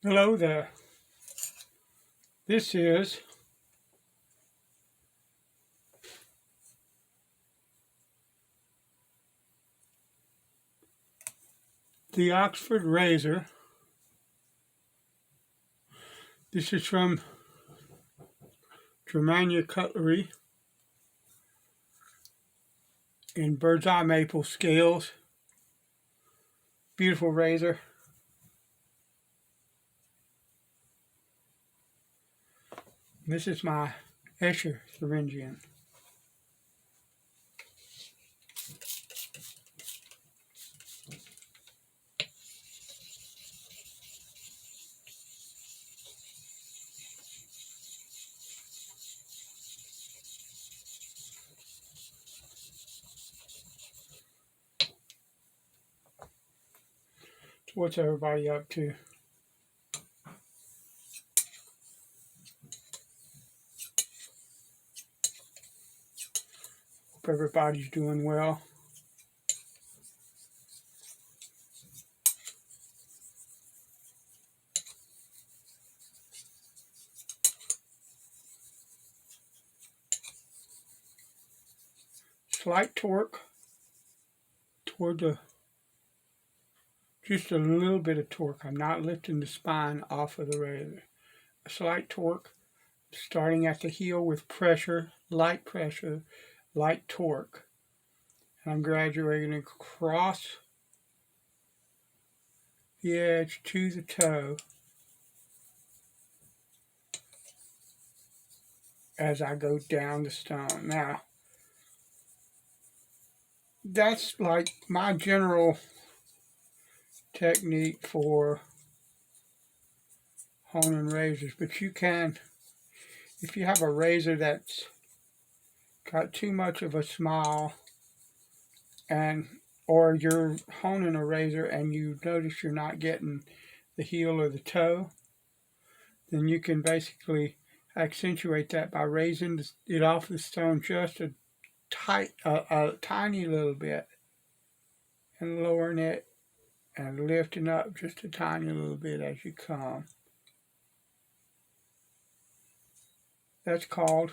Hello there. This is the Oxford Razor. This is from Germania Cutlery in bird's eye maple scales. Beautiful razor. This is my Escher Thuringian. So what's everybody up to? Hope everybody's doing well. Slight torque toward the, just a little bit of torque. I'm not lifting the spine off of the razor. A slight torque starting at the heel with pressure, light torque. And I'm graduating across the edge to the toe as I go down the stone. Now, that's like my general technique for honing razors, but you can, if you have a razor that's got too much of a smile, and or you're honing a razor and you notice you're not getting the heel or the toe, then you can basically accentuate that by raising it off the stone just a tiny little bit and lowering it and lifting up just a tiny little bit as you come. That's called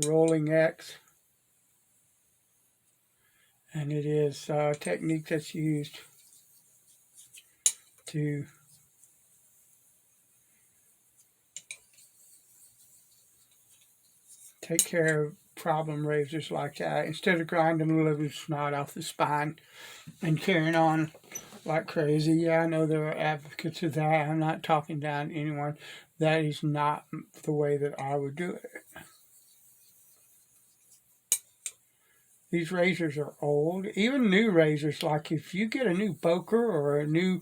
a rolling X, and it is a technique that's used to take care of problem razors like that, instead of grinding the living snot off the spine and carrying on like crazy. Yeah, I know there are advocates of that. I'm not talking down to anyone. That is not the way that I would do it. These razors are old. Even new razors, like if you get a new Boker or a new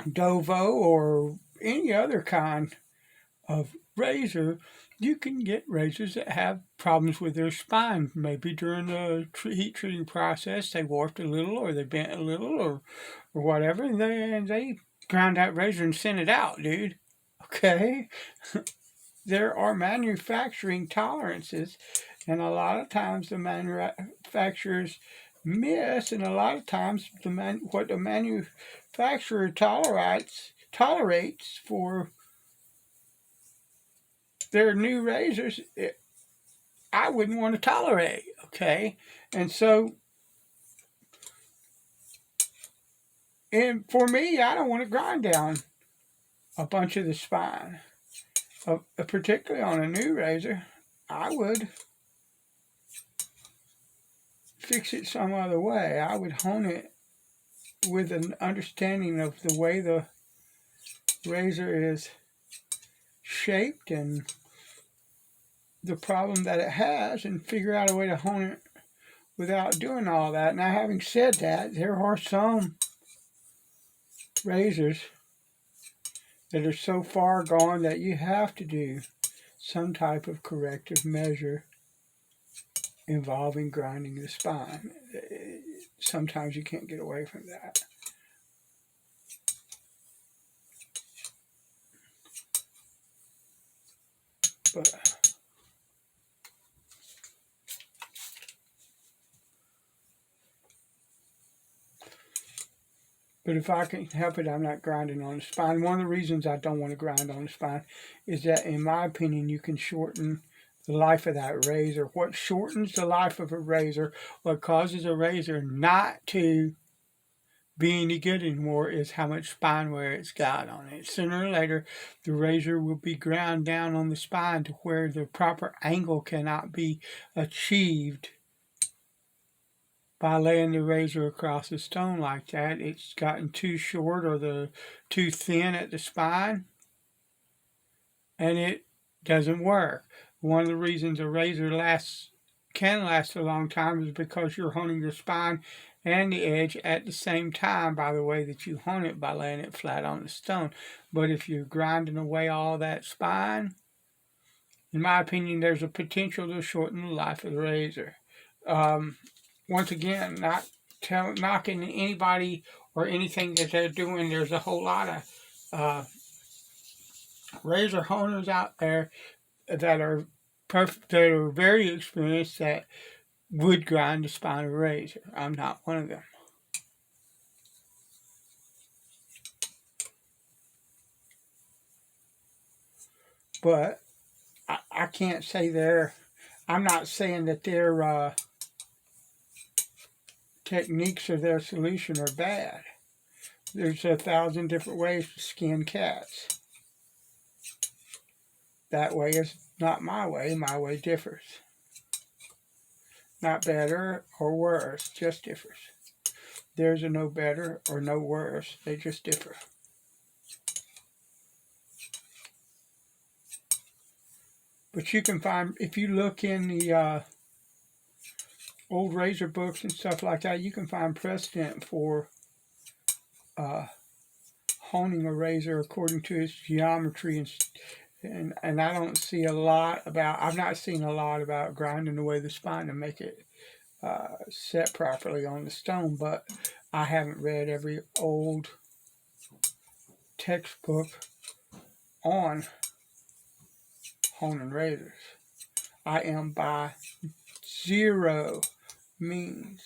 Dovo or any other kind of razor, you can get razors that have problems with their spine. Maybe during the heat treating process, they warped a little or they bent a little or whatever, and they ground that razor and sent it out, dude. Okay? There are manufacturing tolerances, and a lot of times the manufacturers miss, and a lot of times what the manufacturer tolerates for their new razors, I wouldn't want to tolerate. Okay, and so, and for me, I don't want to grind down a bunch of the spine, particularly on a new razor. I would fix it some other way. I would hone it with an understanding of the way the razor is shaped and the problem that it has, and figure out a way to hone it without doing all that. Now, having said that, there are some razors that are so far gone that you have to do some type of corrective measure involving grinding the spine. Sometimes you can't get away from that. But But if I can help it, I'm not grinding on the spine. One of the reasons I don't want to grind on the spine is that, in my opinion, you can shorten the life of that razor. What shortens the life of a razor, what causes a razor not to be any good anymore, is how much spine wear it's got on it. Sooner or later, the razor will be ground down on the spine to where the proper angle cannot be achieved by laying the razor across the stone like that. It's gotten too short or too thin at the spine, and it doesn't work. One of the reasons a razor can last a long time is because you're honing the spine and the edge at the same time by the way that you hone it by laying it flat on the stone. But if you're grinding away all that spine, in my opinion, there's a potential to shorten the life of the razor. Once again, not knocking anybody or anything that they're doing. There's a whole lot of razor honers out there that are that are very experienced that would grind the spine of a razor. I'm not one of them. But I can't say I'm not saying that their techniques or their solution are bad. There's 1,000 different ways to skin cats. That way is not my way. My way differs. Not better or worse, just differs. Theirs are no better or no worse. They just differ. But you can find, if you look in the old razor books and stuff like that, you can find precedent for honing a razor according to its geometry and I don't see a lot about, I've not seen a lot about grinding away the spine to make it set properly on the stone, but I haven't read every old textbook on honing razors. I am by zero means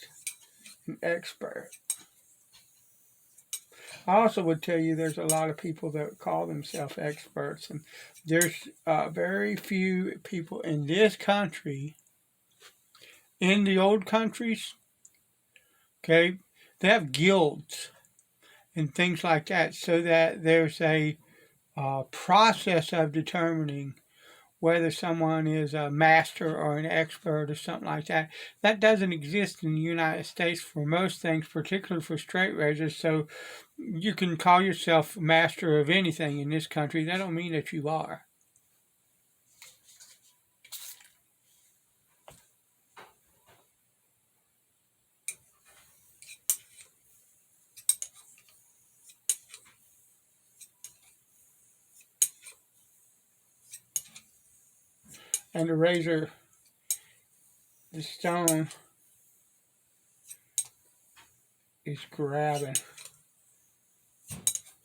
an expert. I also would tell you there's a lot of people that call themselves experts, and there's very few people in this country, in the old countries, okay, they have guilds and things like that so that there's a process of determining whether someone is a master or an expert or something like that. That doesn't exist in the United States for most things, particularly for straight razors. So you can call yourself master of anything in this country. That don't mean that you are. And the razor, the stone is grabbing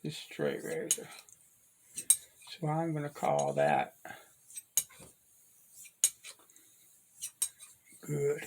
this straight razor. So I'm going to call that good.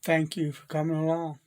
Thank you for coming along.